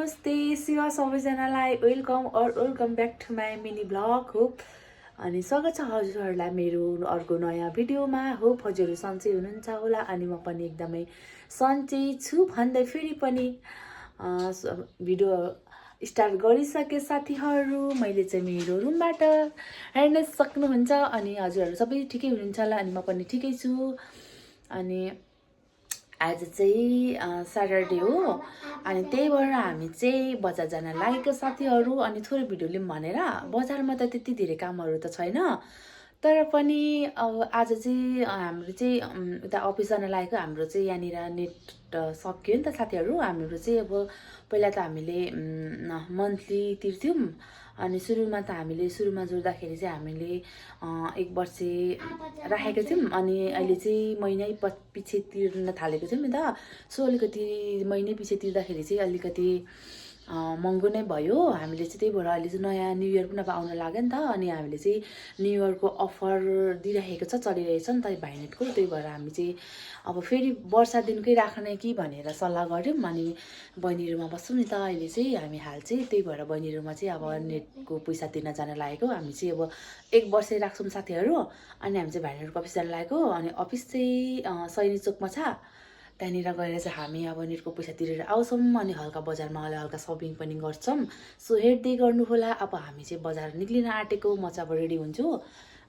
नमस्ते शिवा सबैजनालाई welcome back to my mini blog hope अनि स्वागत छ हजुरहरूलाई मेरो अर्को नयाँ भिडियोमा। होप हजुरहरू सन्चै हुनुहुन्छ होला अनि म पनि एकदमै सन्चै छु भन्दै फेरि पनि भिडियो स्टार्ट गरिसके साथीहरू। मैले चाहिँ मेरो रुमबाट हेर्न सक्नुहुन्छ अनि हजुरहरू सबै ठिकै हुनुहुन्छ होला अनि म पनि ठिकै छु। अनि आज चाहिँ स्याटरडे हो अनि त्यही भएर हामी चाहिँ बजार जान लागेको साथीहरू। अनि थोरै भिडियो लिउँ भनेर बजारमा त त्यति धेरै कामहरू त छैन, तर पनि अब आज चाहिँ हाम्रो चाहिँ उता अफिस जान लागेको। हाम्रो चाहिँ यहाँनिर नेट सक्यो नि त साथीहरू। हाम्रो चाहिँ अब पहिला त हामीले मन्थली तिर्थ्यौँ अनि सुरुमा जोड्दाखेरि चाहिँ हामीले 1 वर्ष राखेको थियौँ अनि अहिले चाहिँ महिनै पछि तिर्न थालेको थियौँ नि त। सो अलिकति महिनै पछि तिर्दाखेरि चाहिँ अलिकति महँगो नै भयो। हामीले चाहिँ त्यही भएर अहिले चाहिँ नयाँ न्यू इयर पनि अब आउन लाग्यो नि त अनि हामीले चाहिँ न्यू इयरको अफर दिइरहेको छ, चलिरहेछ नि त भाइनेटको। त्यही भएर हामी चाहिँ अब फेरि वर्ष दिनकै राख्ने कि भनेर सल्लाह गऱ्यौँ अनि बहिनीहरूमा बस्छौँ नि त अहिले चाहिँ हामी हाल चाहिँ। त्यही भएर बहिनीहरूमा चाहिँ अब नेटको पैसा तिर्न जान लागेको। हामी चाहिँ अब 1 वर्ष राख्छौँ साथीहरू अनि हामी चाहिँ भाइनेटको अफिस जान लागेको। अनि अफिस चाहिँ सैनिक चोकमा छ, त्यहाँनिर गएर चाहिँ हामी अब नेटको पैसा तिरेर आउँछौँ अनि हल्का बजारमा हल्का सपिङ पनि गर्छौँ। सो हेर्दै गर्नु होला। अब हामी चाहिँ बजार निक्लिन आँटेको, म चाहिँ अब रेडी हुन्छु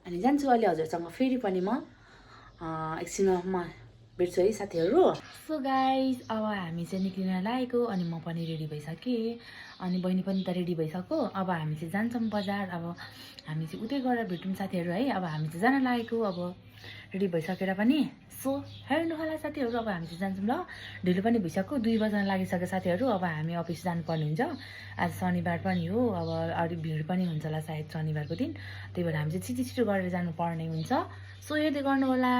अनि जान्छु अहिले हजुरसँग फेरि पनि म एकछिनमा भेट्छु है साथीहरू। सो गाइस अब हामी चाहिँ निक्लिन लागेको अनि म पनि रेडी भइसकेँ अनि बहिनी पनि त रेडी भइसक्यो। अब हामी चाहिँ जान्छौँ बजार। अब हामी चाहिँ उतै गएर भेटौँ साथीहरू है। अब हामी चाहिँ जान लागेको अब रेडी भइसकेर पनि। सो हेर्नु होला साथीहरू। अब हामी चाहिँ जान्छौँ ल, ढिलो पनि भइसक्यो, 2 बज्न लागिसक्यो साथीहरू। अब हामी अफिस जानुपर्ने हुन्छ, आज शनिबार पनि हो, अब अलिक भिड पनि हुन्छ होला सायद शनिबारको दिन। त्यही भएर हामी चाहिँ छिटो गरेर जानुपर्ने हुन्छ। सो हेर्दै गर्नु होला।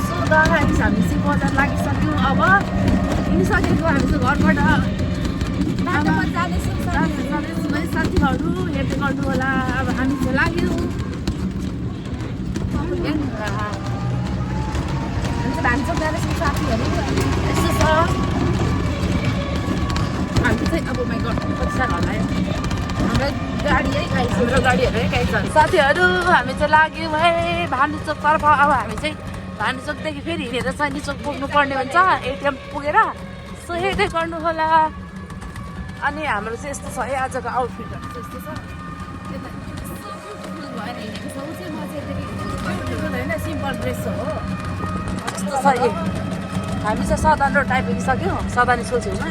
सो गाइस हामी चाहिँ बजार लागिसक्यौँ, अब हिँडिसकेको हामी चाहिँ घरबाट जाँदैछौँ है साथीहरू। हेर्दै गर्नु होला। अब हामी चाहिँ लाग्यौँ भान्सो जाँदैछौँ साथीहरू। यस्तो छ हामी चाहिँ अब माइ घर कति साह्रो होला है, हाम्रो गाडीहरू है गाइस साथीहरू। हामी चाहिँ लाग्यौँ है भानुचोकतर्फ। अब हामी चाहिँ भानुचोकदेखि फेरि हिँडेर सैनिक चोक पुग्नु पर्ने हुन्छ एटिएम पुगेर। सो हेर्दै गर्नु होला। अनि हाम्रो चाहिँ यस्तो छ है आजको आउटफिटहरू चाहिँ यस्तो छ। होइन सिम्पल ड्रेस हो यस्तो छ। हामी चाहिँ सदन रोड आइपुगिसक्यौँ, सदन स्कुल छेउमा।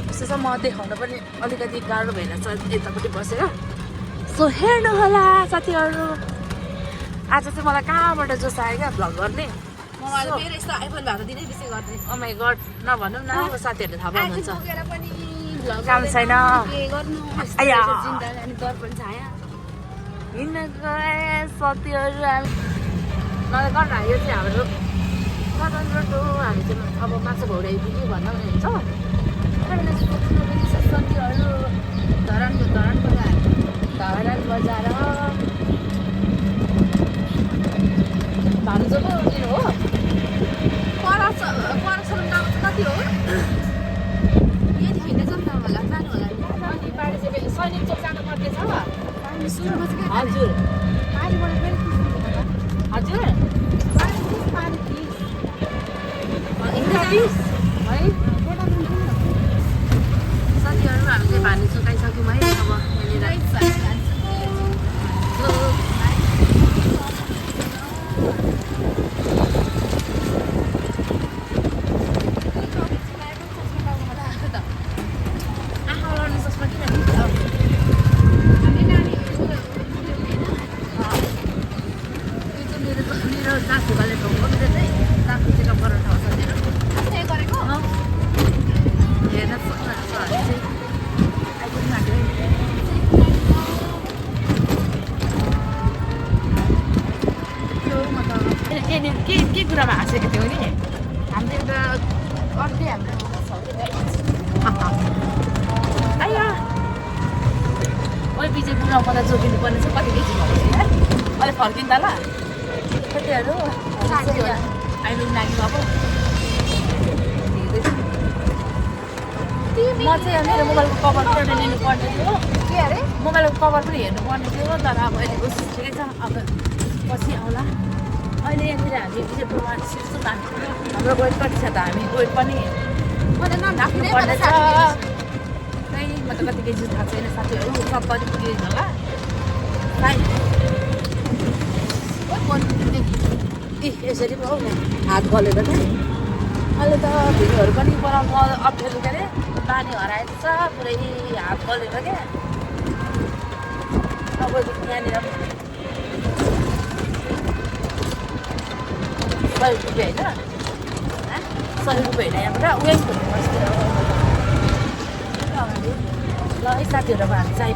यस्तो छ, म देखाउन पनि अलिकति गाह्रो भइरहेछ यतापट्टि बसेर। सो हेर्नु होला साथीहरू। आज चाहिँ मलाई कहाँबाट जोस आयो क्या भ्लग गर्ने। मेरो यस्तो आइफोन भएको दिनै विषय गर्ने। ओ माई गड नभनौँ न, साथीहरूले थाहा पाउनुहुन्छ काम छैन। हिँड्न गए साथीहरू हामी मलाई गर्न यो चाहिँ हाम्रो सदन रोड हो। हामी चाहिँ अब माछा भौरी आइपुग्यो भन्दा पनि हुन्छ। साथीहरू धरान बजार भानुचोकको उयो हो। परसम्म गएको चाहिँ कति हो यदि हिँड्ने जाउँ न होला, जानु होला। अनि बाढी चाहिँ सैनिक चोक जानु पर्ने छ हजुर। हजुर है साथीहरू। हामी चाहिँ भानुचोक आइसक्यौँ है। अब यहाँनिर के कुरामा हाँसेको थियौँ नि हामीले एउटा अर्कै हाम्रो ओइ पछि बुढा मलाई जोगिनु पर्ने चाहिँ कति केजी भएको छ यार। अहिले फर्किँदा ल साथीहरू आइपुग्नु लाग्यो अब। म चाहिँ मेरो मोबाइलको कभर पनि लिनुपर्ने थियो के अरे मोबाइलको कभर पनि हेर्नुपर्ने थियो तर अब अहिले उस ठिकै छ अब पछि आउला अहिले यहाँनिर हामी विजयपुरमा सिक्छौँ हाम्रो वेट कति छ त हामी वेट पनि राख्नुपर्ने छ खै म त कति केजी थाहा छैन साथीहरू 70 पुगेको होला ए यसरी पो हौ हात गलेर त अहिले त भिडियोहरू पनि बनाउनु अप्ठ्यारो के अरे पानी हराएको छ पुरै हात गलेर क्या अब यहाँनिर 100 रुपियाँ होइन 100 रुपियाँ होइन यहाँबाट उयो ल है साथीहरू अब हामी चाहिँ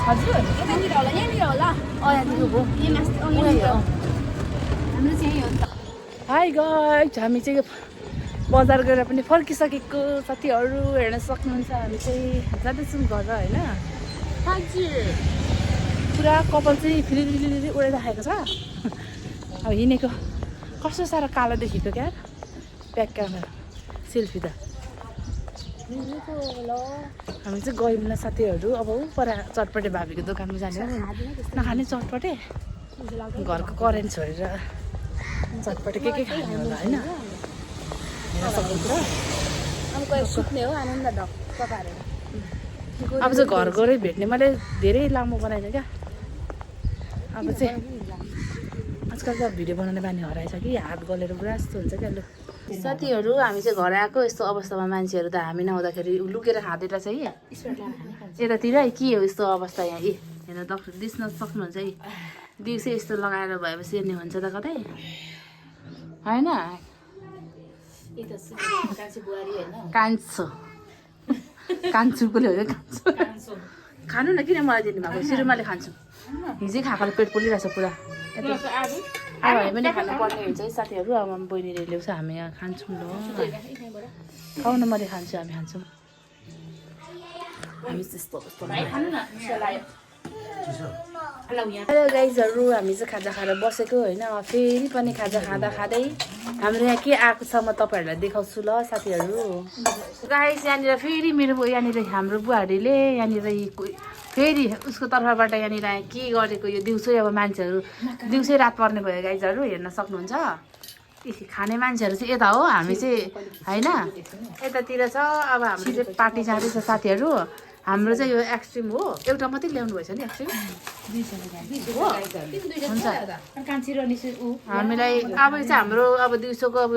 हजुर यतातिर होला यहाँनिर होला यहाँनिर हो हाम्रो चाहिँ यही हो नि त हाई गाइस हामी चाहिँ बजार गएर पनि फर्किसकेको साथीहरू हेर्न सक्नुहुन्छ हामी चाहिँ जाँदैछौँ घर होइन हजुर पुरा कपाल चाहिँ फेरि उडाइराखेको छ अब हिँडेको कस्तो साह्रो कालो देखिएको क्या ब्याक क्यामेरा सेल्फी त हामी चाहिँ गयौँ न साथीहरू अब पर चटपटे भाबीको दोकानमा जाने नखाने चटपटे घरको करेन्ट छोडेर चटपटे के खाने होला होइन हेर्न सक्नुहुन्छ अब गएर सुत्ने हो आनन्द ढक्क पारेर अब चाहिँ घर गएरै भेट्ने मैले धेरै लामो बनाएछ क्या अब चाहिँ आजकल त भिडियो बनाउने बानी हराएछ कि हात गलेर पुरा यस्तो हुन्छ क्या लु साथीहरू हामी चाहिँ घर आएको यस्तो अवस्थामा मान्छेहरू त हामी नहुँदाखेरि लुकेर खाँदैन छ है यतातिर के हो यस्तो अवस्था यहाँ ए हेर्न डक्टर दिस्न सक्नुहुन्छ है दिउँसै यस्तो लगाएर भएपछि हेर्ने हुन्छ त कतै होइन कान्छो कान्छुकोले हो कान्छो खानु न किन मलाई दिनुभएको सिरुमाले खान्छु हिजै खाएकोले पेट पोलिरहेछ पुरा अब हामी पनि खानुपर्ने हुन्छ है साथीहरू अब बहिनीले ल्याउँछ हामी यहाँ खान्छौँ ल खाउन मैले खान्छु हामी खान्छौँ हामी त्यस्तो हेलो गाइजहरू हामी चाहिँ खाजा खाएर बसेको होइन फेरि पनि खाजा खाँदा खाँदै हाम्रो यहाँ के आएको छ म तपाईँहरूलाई देखाउँछु ल साथीहरू गाइस यहाँनिर फेरि मेरो यहाँनिर हाम्रो बुहारीले यहाँनिर फेरि उसको तर्फबाट यहाँनिर के गरेको यो दिउँसै अब मान्छेहरू दिउँसै रात पर्ने भयो गाइजहरू हेर्न सक्नुहुन्छ खाने मान्छेहरू चाहिँ यता हो हामी चाहिँ होइन यतातिर छ अब हाम्रो चाहिँ पार्टी जाँदैछ साथीहरू हाम्रो चाहिँ यो एक्सट्रिम हो एउटा मात्रै ल्याउनु भएछ नि एक्सट्रिम हुन्छ हामीलाई अब चाहिँ हाम्रो अब दिउँसोको अब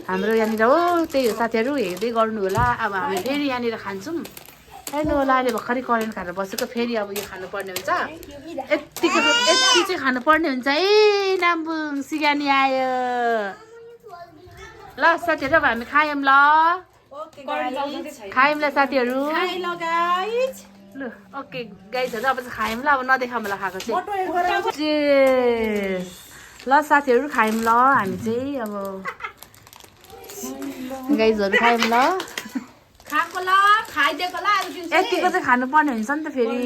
हाम्रो यहाँनिर हो त्यही हो साथीहरू हेर्दै गर्नु होला अब हामी फेरि यहाँनिर खान्छौँ हेर्नु होला अहिले भर्खरै करेन्ट खाएर बसेको फेरि अब यो खानुपर्ने हुन्छ यति चाहिँ खानुपर्ने हुन्छ है नाम्बुङ सिगानी आयो ल साथीहरू अब हामी खायौँ ल खायौँ ल साथीहरू ल ओके गाइजहरू अब चाहिँ खायौँ ल अब नदेखा मलाई खाएको चाहिँ ल साथीहरू खायौँ ल हामी चाहिँ अब गाइजहरू खायौँ ल यतिको चाहिँ खानुपर्ने हुन्छ नि त फेरि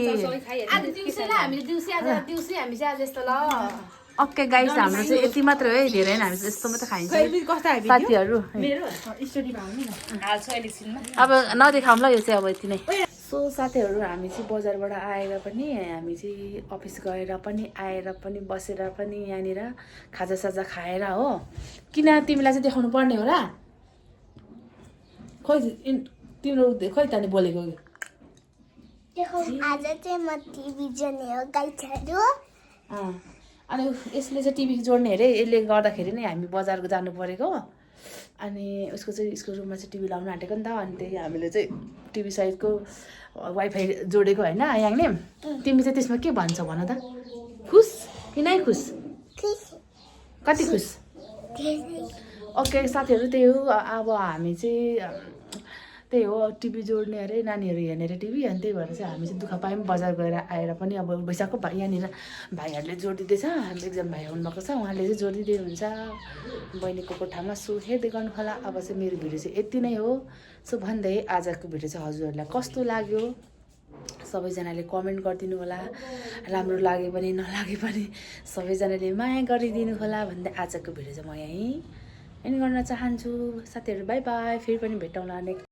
ओके गाइस हाम्रो चाहिँ यति मात्र हो है धेरै होइन हामी चाहिँ यस्तो मात्रै खाइन्छ साथीहरू अब नदेखाउँ ल यो चाहिँ अब यति नै सो साथीहरू हामी चाहिँ बजारबाट आएर पनि हामी चाहिँ अफिस गएर पनि आएर पनि बसेर पनि यहाँनिर खाजासाजा खाएर हो किन तिमीलाई चाहिँ देखाउनु पर्ने हो र खोइ तिम्रो खोइ त नि बोलेको आज चाहिँ म टिभी जोड्ने हो गाइजहरू अनि यसले चाहिँ टिभी जोड्ने अरे यसले गर्दाखेरि नै हामी बजार जानु परेको अनि उसको चाहिँ यसको रुममा चाहिँ टिभी लाउनु आँटेको नि त अनि त्यही हामीले चाहिँ टिभी साइडको वाइफाई जोडेको होइन याङले तिमी चाहिँ त्यसमा के भन्छौ भन त खुस कि नै खुस कति खुस ओके साथीहरू त्यही हो अब हामी चाहिँ त्यही हो टिभी जोड्ने अरे नानीहरू हेर्ने अरे टिभी अनि त्यही भएर चाहिँ हामी चाहिँ दुःख पायौँ बजार गएर आएर पनि अब वैशाखको भाइ यहाँनिर भाइहरूले जोडिदिँदैछ हाम्रो एकजना भाइ आउनुभएको छ उहाँले चाहिँ जोडिदिनुहुन्छ बहिनीको कोठामा सो हेर्दै गर्नु होला अब चाहिँ मेरो भिडियो चाहिँ यति नै हो सो भन्दै आजको भिडियो चाहिँ हजुरहरूलाई कस्तो लाग्यो सबैजनाले कमेन्ट गरिदिनु होला राम्रो लागे पनि नलागे पनि सबैजनाले माया गरिदिनु होला भन्दै आजको भिडियो चाहिँ म यहीँ एन्ड गर्न चाहन्छु। साथीहरू बाई बाई, फेरि पनि भेटौँला नेक्स्ट